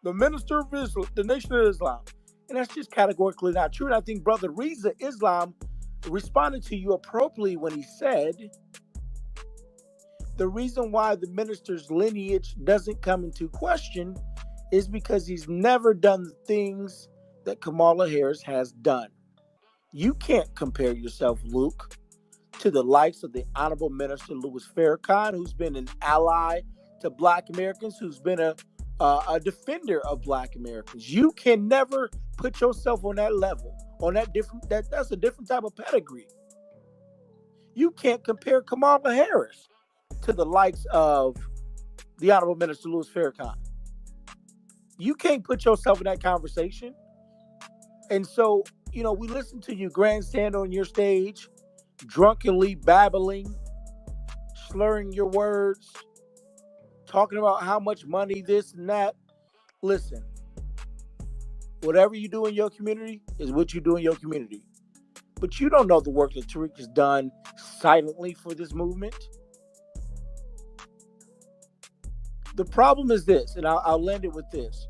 the minister of Islam, the Nation of Islam. And that's just categorically not true. And I think Brother Reza Islam responded to you appropriately when he said the reason why the minister's lineage doesn't come into question is because he's never done the things that Kamala Harris has done. You can't compare yourself, Luke, to the likes of the Honorable Minister Louis Farrakhan, who's been an ally to Black Americans, who's been a defender of Black Americans. You can never put yourself on that level, on that different. That's a different type of pedigree. You can't compare Kamala Harris to the likes of the Honorable Minister Louis Farrakhan. You can't put yourself in that conversation. And so, we listen to you grandstand on your stage, drunkenly babbling, slurring your words, talking about how much money, this and that. Listen, whatever you do in your community is what you do in your community. But you don't know the work that Tariq has done silently for this movement. The problem is this, and I'll land it with this.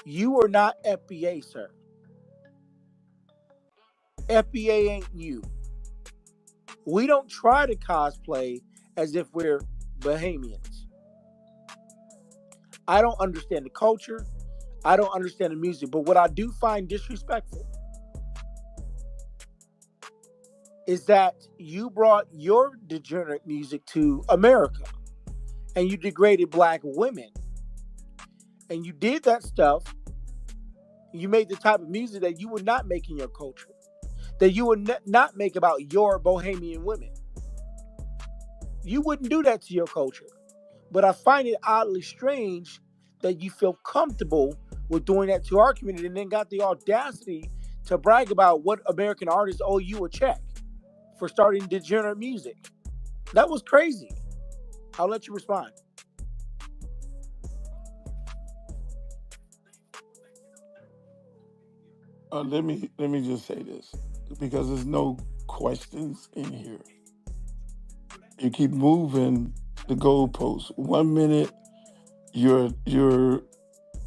You are not FBA, sir. FBA ain't you. We don't try to cosplay as if we're Bahamians. I don't understand the culture. I don't understand the music. But what I do find disrespectful is that you brought your degenerate music to America and you degraded Black women. And you did that stuff. You made the type of music that you would not make in your culture, that you would not make about your Bohemian women. You wouldn't do that to your culture. But I find it oddly strange that you feel comfortable with doing that to our community and then got the audacity to brag about what American artists owe you a check for starting degenerate music. That was crazy. I'll let you respond. Let me just say this, because there's no questions in here. You keep moving the goalposts. 1 minute you're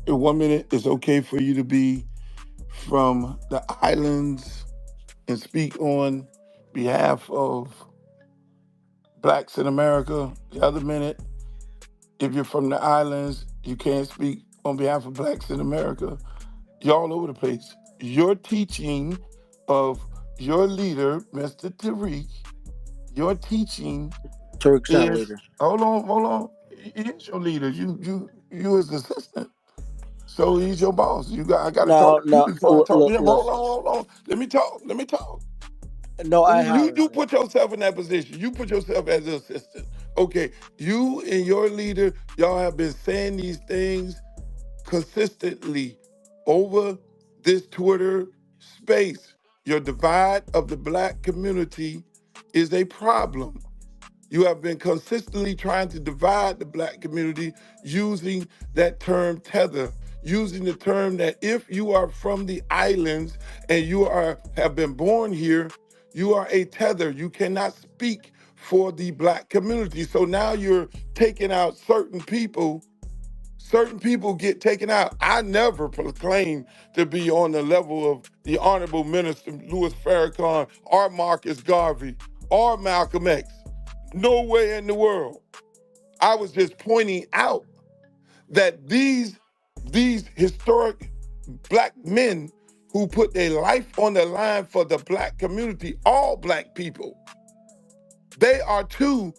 in 1 minute it's okay for you to be from the islands and speak on behalf of blacks in America. The other minute, if you're from the islands, you can't speak on behalf of blacks in America. You're all over the place. Your teaching of your leader, Mr. Tariq, your teaching Tariq's not a is leader. hold on. He is your leader. You his assistant. So he's your boss. I gotta No, talk to you no. before I talk to Look, him. Hold listen. on, hold on. Let me talk. No, I You haven't. do put yourself in that position. You put yourself as an assistant. Okay, you and your leader, y'all have been saying these things consistently over this Twitter space. Your divide of the Black community is a problem. You have been consistently trying to divide the Black community using that term tether, using the term that if you are from the islands and have been born here, you are a tether. You cannot speak for the Black community. So now you're taking out certain people. Certain people get taken out. I never proclaimed to be on the level of the Honorable Minister Louis Farrakhan or Marcus Garvey or Malcolm X. No way in the world. I was just pointing out that these historic Black men who put their life on the line for the Black community, all Black people, they are too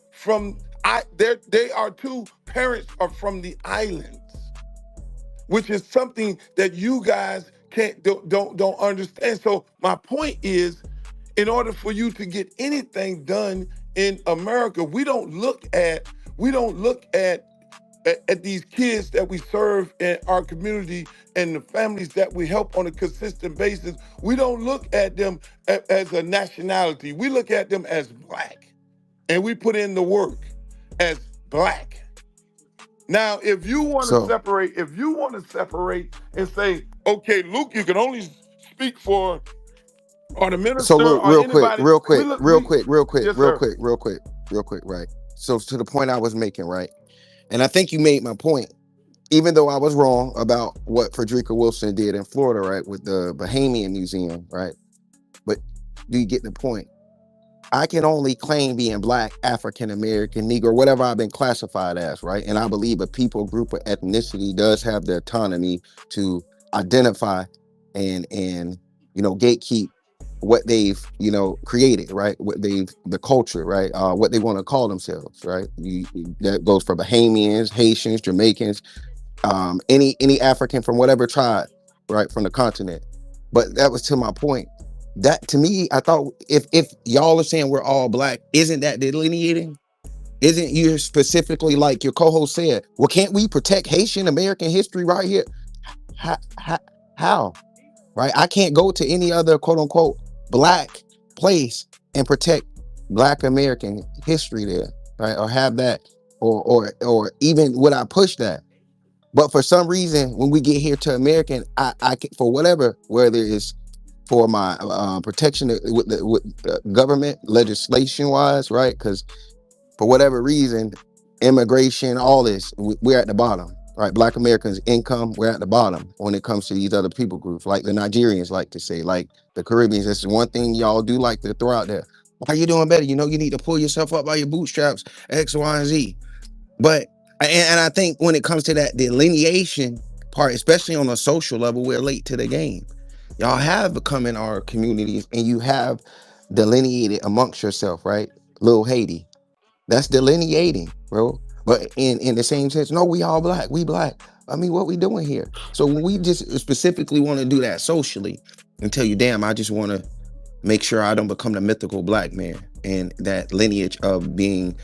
they are two parents are from the islands, which is something that you guys don't understand. So my point is, in order for you to get anything done in America, we don't look at these kids that we serve in our community and the families that we help on a consistent basis. We don't look at them as a nationality. We look at them as Black, and we put in the work as Black. Now, So if you want to separate and say, okay, Luke, you can only speak for or the so minister look, or anybody, yes, sir. real quick, right? So to the point I was making, right? And I think you made my point. even though I was wrong about what Frederica Wilson did in Florida, right, with the Bahamian Museum, right? But do you get the point? I can only claim being black, African American, Negro, whatever I've been classified as, right? And I believe a people, group, or ethnicity does have the autonomy to identify and gatekeep what they've created, right? What they've the culture, right? What they want to call themselves, right? That goes for Bahamians, Haitians, Jamaicans, any African from whatever tribe, right, from the continent. But that was to my point. That to me, I thought if y'all are saying we're all black, isn't that delineating? Isn't you specifically like your co-host said? Well, can't we protect Haitian American history right here? How? How? Right? I can't go to any other quote unquote black place and protect Black American history there, right? Or have that, or even would I push that? But for some reason, when we get here to American, for whatever, whether it's for my protection with the government legislation wise, right? Because for whatever reason, immigration, all this, we're at the bottom, right? Black Americans' income, we're at the bottom when it comes to these other people groups, like the Nigerians like to say, like the Caribbeans. That's one thing y'all do like to throw out there. Why are you doing better? You need to pull yourself up by your bootstraps, X, Y, and Z. But and I think when it comes to that delineation part, especially on a social level, we're late to the game. Y'all have become in our communities and you have delineated amongst yourself, right? Little Haiti. That's delineating, bro. But in the same sense, no, we all black. We black. I mean, what we doing here? So when we just specifically want to do that socially and tell you, damn, I just want to make sure I don't become the mythical black man and that lineage of being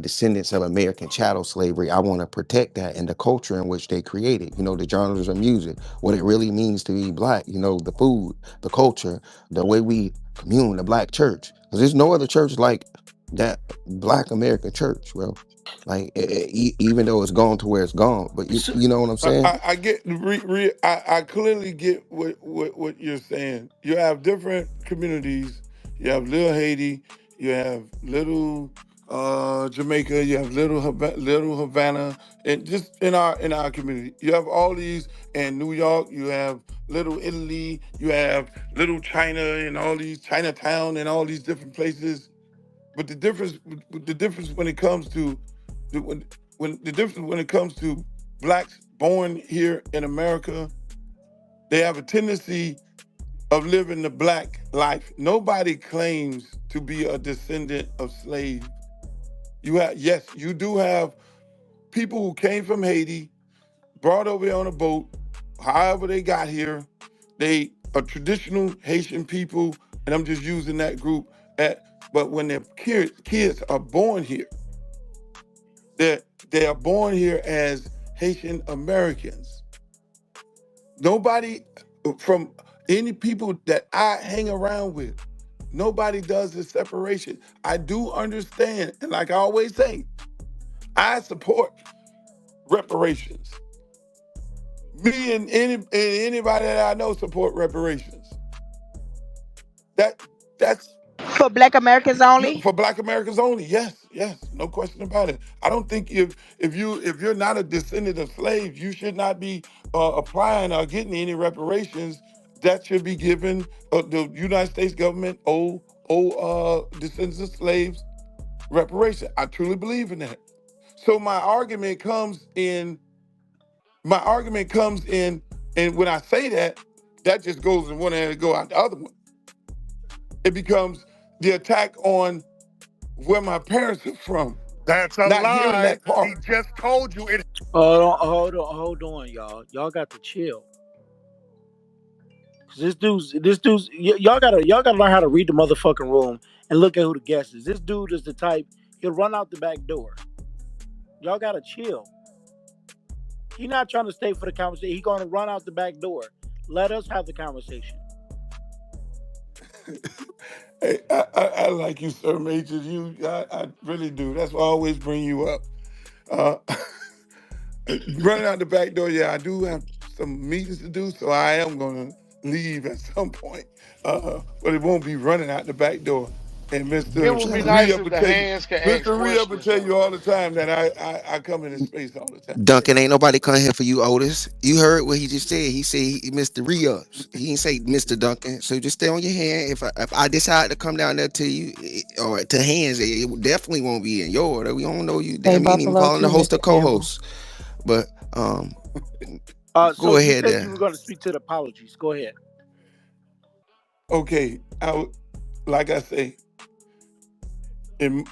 descendants of American chattel slavery. I want to protect that and the culture in which they created, the genres of music, what it really means to be black, the food, the culture, the way we commune, the black church. Because there's no other church like that black American church, bro. Like, even though it's gone to where it's gone, but So, you know what I'm saying? I get I clearly get what you're saying. You have different communities. You have Little Haiti. You have Little Jamaica. You have Little Havana, and just in our community, you have all these. In New York, you have Little Italy. You have Little China, and all these Chinatown, and all these different places. But the difference when it comes to the, when the difference when it comes to blacks born here in America, they have a tendency of living the black life. Nobody claims to be a descendant of slaves. You have, yes, you do have people who came from Haiti, brought over here on a boat, however they got here. They are traditional Haitian people, and I'm just using that group. But when their kids are born here, they they are born here as Haitian Americans. Nobody from any people that I hang around with, nobody does the separation. I do understand, and like I always say, I support reparations. Me and anybody that I know support reparations. That's For Black Americans only? for Black Americans only. Yes, yes, no question about it. I don't think if you're not a descendant of slaves, you should not be applying or getting any reparations. That should be given the United States government owe descendants of slaves reparation. I truly believe in that. So my argument comes in, and when I say that, that just goes in one hand and go out the other one. It becomes the attack on where my parents are from. That's a Not hearing lie. that He part. just told you it. hold on, y'all. Y'all got to chill. 'Cause y'all gotta learn how to read the motherfucking room and look at who the guest is. This dude is the type he'll run out the back door. Y'all gotta chill. He not trying to stay for the conversation. He gonna run out the back door. Let us have the conversation. Hey, I like you, Sir Major. I really do. That's why I always bring you up. Uh, running out the back door, yeah, I do have some meetings to do, so I am going to leave at some point. But it won't be running out the back door. And It Mr. would be Sure. nice Re-Up if will the tell you, hands can ask Mr. Re-Up will questions tell though. you all the time that I come in his space all the time. Duncan, ain't nobody come here for you, Otis. You heard what he just said. He said Mr. Re-ups. He didn't say Mr. Duncan. So just stay on your hand. If I decide to come down there to you or to hands, it definitely won't be in your order. We don't know you. Say Damn, you ain't even Buffalo calling the too, host or Mr. Campbell. co-host. But So go you ahead said you there. were going to speak to the apologies. Go ahead. Okay, like I say,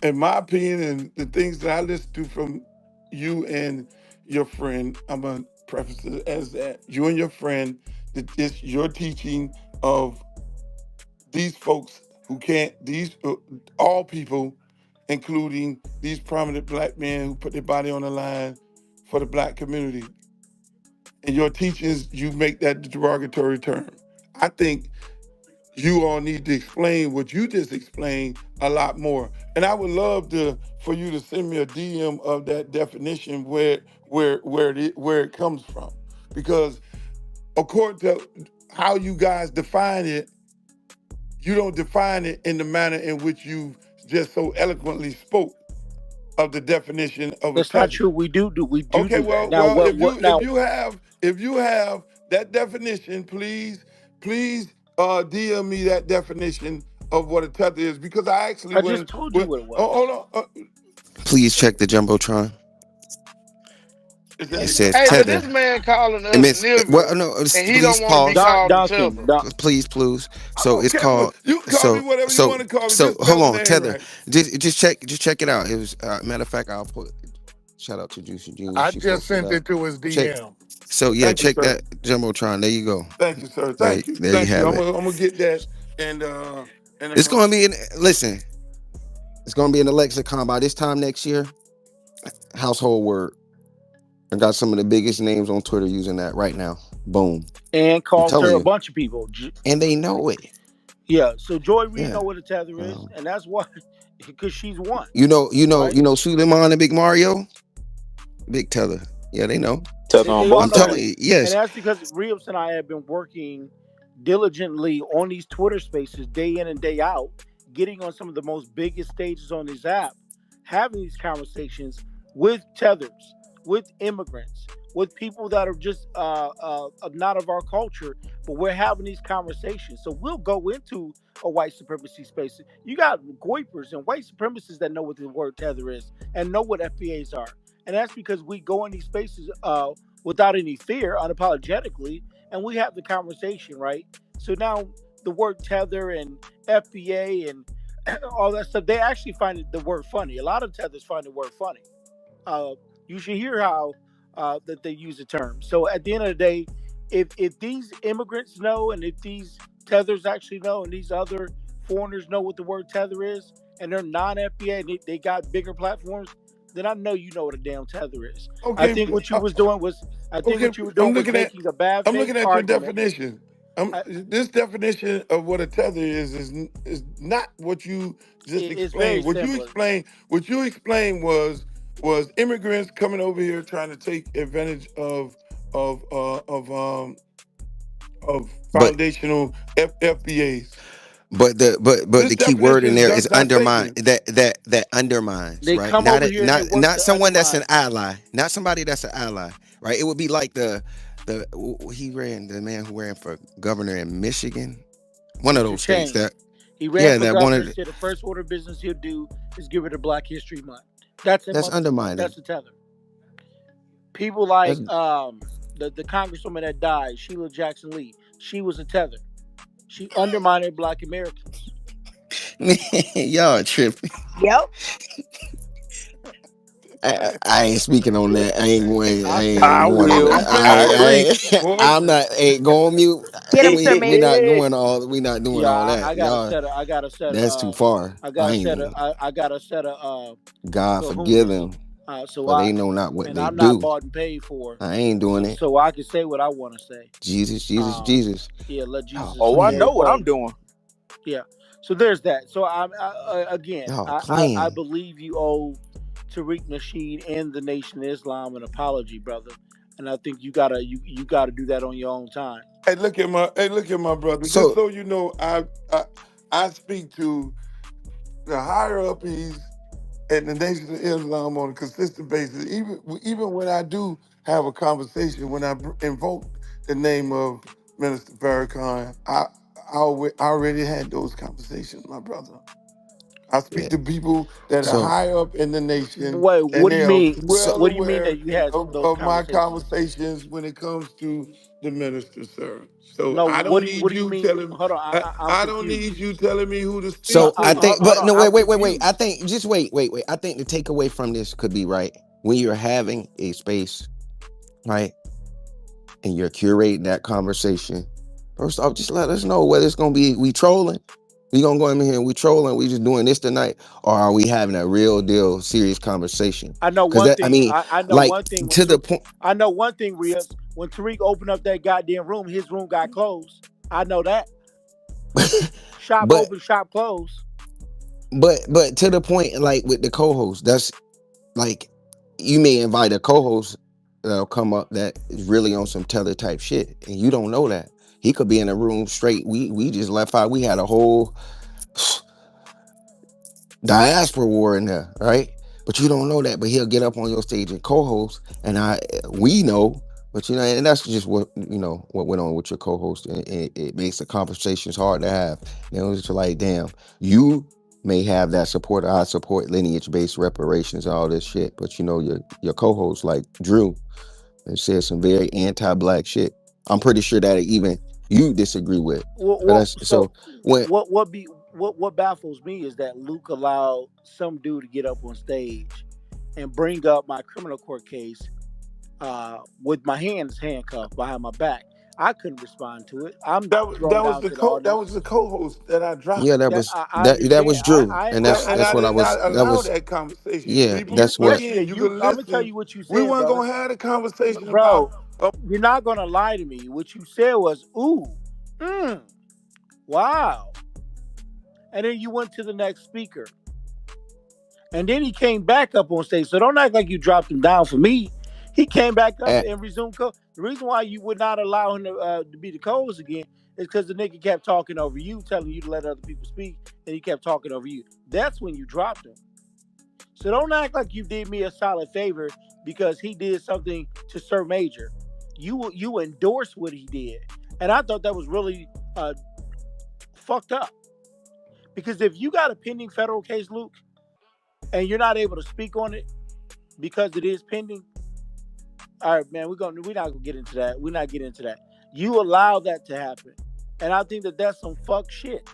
in my opinion, and the things that I listen to from you and your friend, I'm gonna preface it as that you and your friend, that it's your teaching of these folks who can't, these all people, including these prominent black men who put their body on the line for the black community. In your teachings, you make that derogatory term. I think you all need to explain what you just explained a lot more. And I would love to for you to send me a DM of that definition where it comes from, because according to how you guys define it, you don't define it in the manner in which you just so eloquently spoke of the definition of a That's not tether. true. We do Okay, do that. well, Now well, what now if you have that definition, please DM me that definition of what a tether is, because I actually I just told you when what it oh, was. hold on, Please check the jumbotron. is It that says Hey, but tether. this man calling It us means well, nigger, no. and he Please don't want to be pause. called a Duncan, tether. Please. I So don't it's care what called. you can call me So whatever you so want to call me, so. just spell Hold the on, name tether. right. Just check it out. It was matter of fact. I'll put shout out to Juicy Junior. I She just posted it sent up. it to his Check. DM. So yeah, Thank you, check sir. that jumbotron. There you go. Thank you, sir. There, Thank you. there you Thank you. have it. I'm gonna get that and It's gonna be in. Listen, it's gonna be in the lexicon by this time next year. Household word. I got some of the biggest names on Twitter using that right now. Boom. and I'm called telling her a you, bunch of people. and they know it. Yeah. So Joy Reid Yeah. know what a tether is, Um, and that's why because she's one, you right? know, Suleiman and Big Mario, Big Teller. Yeah, they know. Tether on They all I'm both know telling that, sides. you, and yes. that's because Rios and I have been working diligently on these Twitter Spaces day in and day out, getting on some of the most biggest stages on this app, having these conversations with tethers, with immigrants, with people that are just not of our culture, but we're having these conversations. So we'll go into a white supremacy space. You got goipers and white supremacists that know what the word tether is and know what FBAs are. And that's because we go in these spaces without any fear, unapologetically, and we have the conversation, right? So now the word tether and FBA and all that stuff, they actually find the word funny. A lot of tethers find the word funny. Uh, you should hear how that they use the term. So at the end of the day, if these immigrants know, and if these tethers actually know, and these other foreigners know what the word tether is, and they're non-FBA, and they got bigger platforms, then I know you know what a damn tether is. I Okay, think what you was doing was, I think okay. what you were doing was making a bad I'm faith looking at your argument. definition. I, This definition of what a tether is not what you just it's very explained. similar. What you explained was immigrants coming over here trying to take advantage of But foundational FBAs. but This the key word in definition there is does not say undermine. this. That undermines, They right? come over here and they work Not to someone that's an undermine. ally. Not somebody that's an ally, right? It would be like the man who ran for governor in Michigan, one of Mr. those states Change. that He ran yeah for that governor. wanted Said the first order of business he'll do is give it a Black History Month. That's a that's mother. undermining. That's a tether. People That's like the congresswoman that died, Sheila Jackson Lee. She was a tether. She undermined Black Americans. man, y'all tripping. Yep. I ain't speaking on that. I ain't going. I I ain't said I it. going on will. You that. said I agree. boy. I'm not. Hey, go on mute. Get him, Sir We not Major. doing all. We not doing Yeah, all that. I got a Y'all, set of. I got a set of. that's too far. I got I a ain't set of. doing. I got a set of God forgive kahunas. them, So for they know not what and they I'm not do. bought and paid for, I ain't doing it. so I can say what I want to say. Jesus. Yeah, let Y'all Jesus Oh, I have know playing. what I'm way. doing. Yeah. So there's that. So again, Y'all I playing. believe you owe Tariq Nasheed and the Nation of Islam an apology, brother. And I think you gotta do that on your own time. Look at my brother. Just So so you know, I speak to the higher up and the Nation of Islam on a consistent basis. Even when I do have a conversation, when I invoke the name of Minister Farrakhan, I already had those conversations, my brother. I speak Yeah. to people that are So high up in the nation, Wait, and what do you they are mean? so well What do you mean aware that you had those of my conversations? conversations when it comes to the minister, sir. So No, I don't what need do you you mean? telling. Hold on, I'm I don't confused. need you telling me who to No, speak so I to. think, hold but on, no, I'm wait. I confused. think just wait. I think the takeaway from this could be right when you're having a space, right, and you're curating that conversation. First off, just let us know whether it's gonna be we trolling. We gonna go in here and we trolling. We just doing this tonight, or are we having a real deal, serious conversation? I know Because one that, I thing. mean, I know like one thing. to the point. I know one thing, Rios. When Tariq opened up that goddamn room, his room got closed. I know that. Shop but open, shop closed. but to the point, like with the co-host, that's like you may invite a co-host that'll come up that is really on some tether type shit, and you don't know that he could be in a room straight. We just left out. We had a whole diaspora war in there, right? But you don't know that. But he'll get up on your stage and co-host, and we know. But and that's just what what went on with your co-host, and it makes the conversations hard to have. And it was just like, damn, you may have that support. I support lineage-based reparations and all this shit, but your co-host like Drew and said some very anti-black shit. I'm pretty sure that even you disagree with. But Well, that's so so when what baffles me is that Luke allowed some dude to get up on stage and bring up my criminal court case with my hands handcuffed behind my back. I couldn't respond to it. I'm thrown down to the That was audience. the co-host that I yeah, dropped. that That was I that understand. was Drew, I and That, that's and that's I what I did was. not That allow was that conversation. yeah, People, that's what. yes, again, you you. can I'm gonna tell listen. you what you We said, weren't brother. gonna have a conversation about. Bro, you're not gonna lie to me. What you said was, "Ooh, mm, wow," and then you went to the next speaker. And then he came back up on stage. So don't act like you dropped him down for me. He came back up At, and resumed co. The reason why you would not allow him to be the co-host again is because the nigga kept talking over you, telling you to let other people speak, and he kept talking over you. That's when you dropped him. So don't act like you did me a solid favor because he did something to Sir Major. You endorsed what he did, and I thought that was really fucked up. Because if you got a pending federal case, Luke, and you're not able to speak on it because it is pending, all right, man, we're not gonna get into that. We're not getting into that. You allow that to happen, and I think that that's some fuck shit.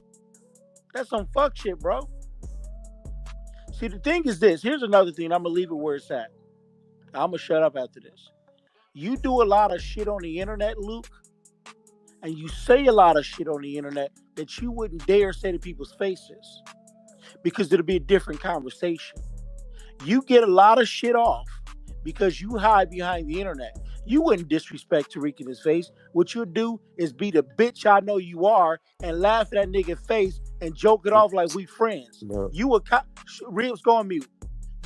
That's some fuck shit, bro. See, the thing is this. Here's another thing. I'm gonna leave it where it's at. I'm gonna shut up after this. You do a lot of shit on the internet, Luke, and you say a lot of shit on the internet that you wouldn't dare say to people's faces because it'll be a different conversation. You get a lot of shit off because you hide behind the internet. You wouldn't disrespect Tariq in his face. What you'll do is be the bitch I know you are and laugh at that nigga face and joke it off like we friends. no, You a Ribs go on mute.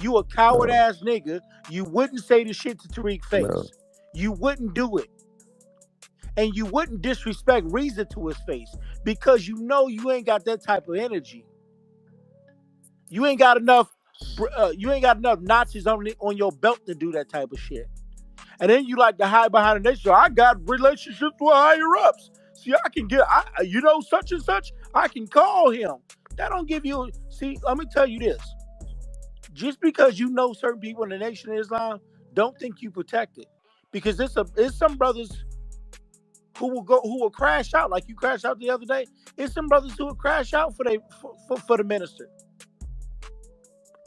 You a coward no, ass nigga. You wouldn't say the shit to Tariq no, face. You wouldn't do it. And you wouldn't disrespect Reason to his face because you know you ain't got that type of energy. You ain't got enough. You ain't got enough notches on your belt to do that type of shit. And then you like to hide behind the nation. I got relationships with higher ups. See, I can get, such and such. I can call him. That don't give you. See, let me tell you this. Just because you know certain people in the Nation of Islam, don't think you protect it. Because it's some brothers who will crash out like you crashed out the other day. It's some brothers who will crash out for the minister.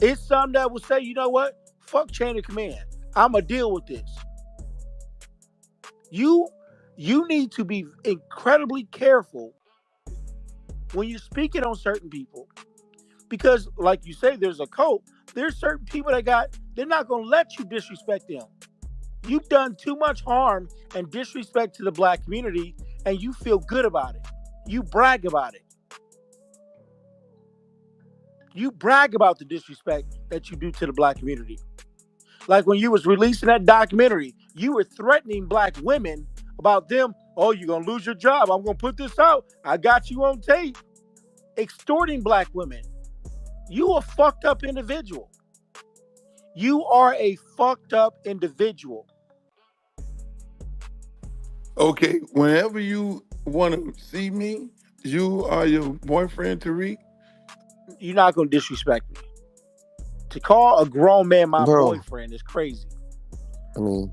It's some that will say, you know what? Fuck chain of command. I'ma deal with this. You you need to be incredibly careful when you're speaking on certain people. Because like you say, there's a code. There's certain people they're not gonna let you disrespect them. You've done too much harm and disrespect to the black community and you feel good about it. You brag about it. You brag about the disrespect that you do to the black community. Like when you was releasing that documentary, you were threatening black women about them. Oh, you're gonna lose your job. I'm gonna put this out. I got you on tape. Extorting black women. You a fucked up individual. You are a fucked up individual. Okay, whenever you want to see me, you are your boyfriend, Tariq. You're not gonna disrespect me. To call a grown man my bro. boyfriend is crazy. I mean,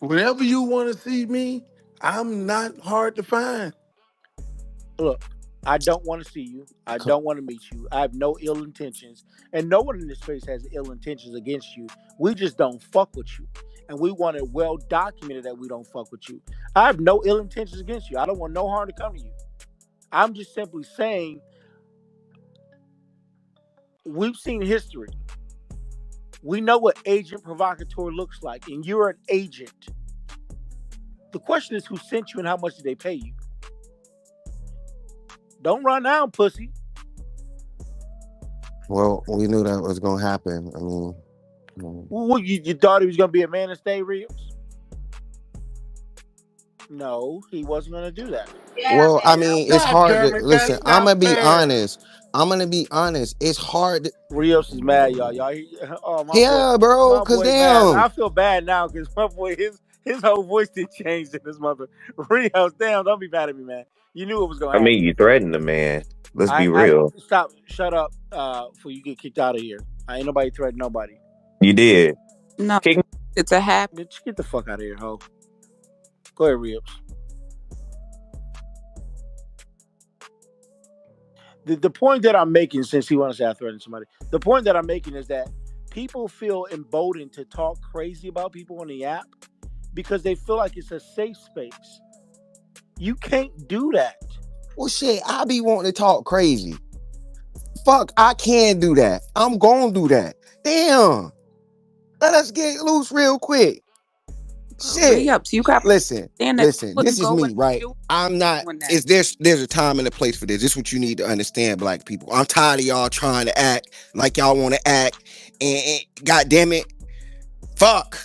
Whenever you want to see me, I'm not hard to find. Look, I don't want to see you. I co- don't want to meet you. I have no ill intentions, and no one in this space has ill intentions against you. We just don't fuck with you, and we want it well documented that we don't fuck with you. I have no ill intentions against you. I don't want no harm to come to you. I'm just simply saying we've seen history. We know what agent provocateur looks like, and you're an agent. The question is who sent you and how much did they pay you? Don't run down, pussy. well, we knew that was gonna happen. I mean, What, you thought he was gonna be a man and stay, Reeves? No, he wasn't gonna do that. well, I mean, it's God hard to damn it, listen. that's I'm not gonna be fair. honest. I'm gonna be honest. It's hard. Rios is mad, y'all. Oh Yeah, bro. my Cause boy, mad. damn. I feel bad now because my boy, his whole voice did change in this mother. Rios, damn, don't be mad at me, man. You knew it was gonna I mean, happen. you threatened the man. Let's be I real. stop, shut up, before you get kicked out of here. I ain't nobody threatening nobody. You did. Kick me. Get the fuck out of here, ho. Go ahead, Rios. The point that I'm making, since he wants to say I threatened somebody, the point that I'm making is that people feel emboldened to talk crazy about people on the app because they feel like it's a safe space. You can't do that. Well, shit. I be wanting to talk crazy. Fuck. I can do that. I'm gonna do that. Damn. Let us get loose real quick. Shit. Listen, listen. This is me, right? I'm not. Is there's a time and a place for this. This is what you need to understand, black people. I'm tired of y'all trying to act like y'all want to act, and god damn it, fuck.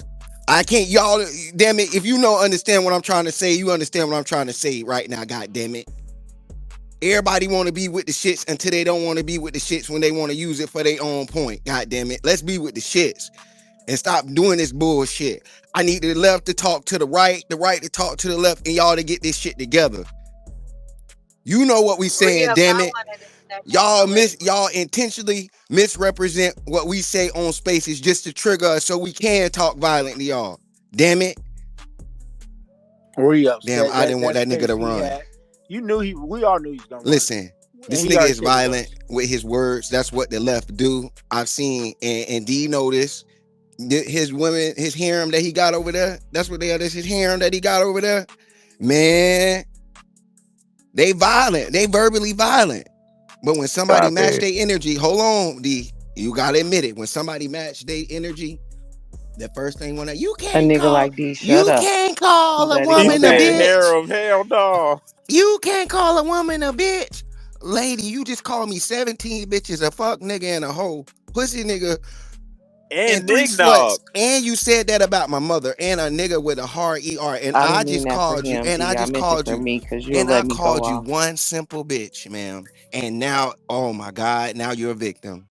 I can't, y'all. Damn it. If you don't understand what I'm trying to say, you understand what I'm trying to say right now. God damn it. Everybody want to be with the shits until they don't want to be with the shits when they want to use it for their own point. God damn it. Let's be with the shits and stop doing this bullshit. I need the left to talk to the right to talk to the left, and y'all to get this shit together. You know what we saying, damn it. Y'all intentionally misrepresent what we say on spaces just to trigger us so we can talk violently, y'all. Damn it. Rios, Damn, I didn't want that that nigga space to he run. had, we all knew he was gonna run, Listen, and this he nigga already is said he violent was. with his words. That's what the left do. I've seen, and do you know this? His women, his harem that he got over there. That's what they are. That's his harem that he got over there. Man, they violent. They verbally violent. But when somebody Stop match it. their energy, hold on, D. You gotta admit it. When somebody match their energy, the first thing when you can't call a He woman a said bitch. narrow, hell no. You can't call a woman a bitch. Lady, you just called me 17 bitches, a fuck nigga and a hoe. Pussy nigga and And three Nick sluts. Dog. And you said that about my mother and a nigga with a hard ER. And I just called you, and I called you one simple bitch, ma'am. And now, oh my God, now you're a victim.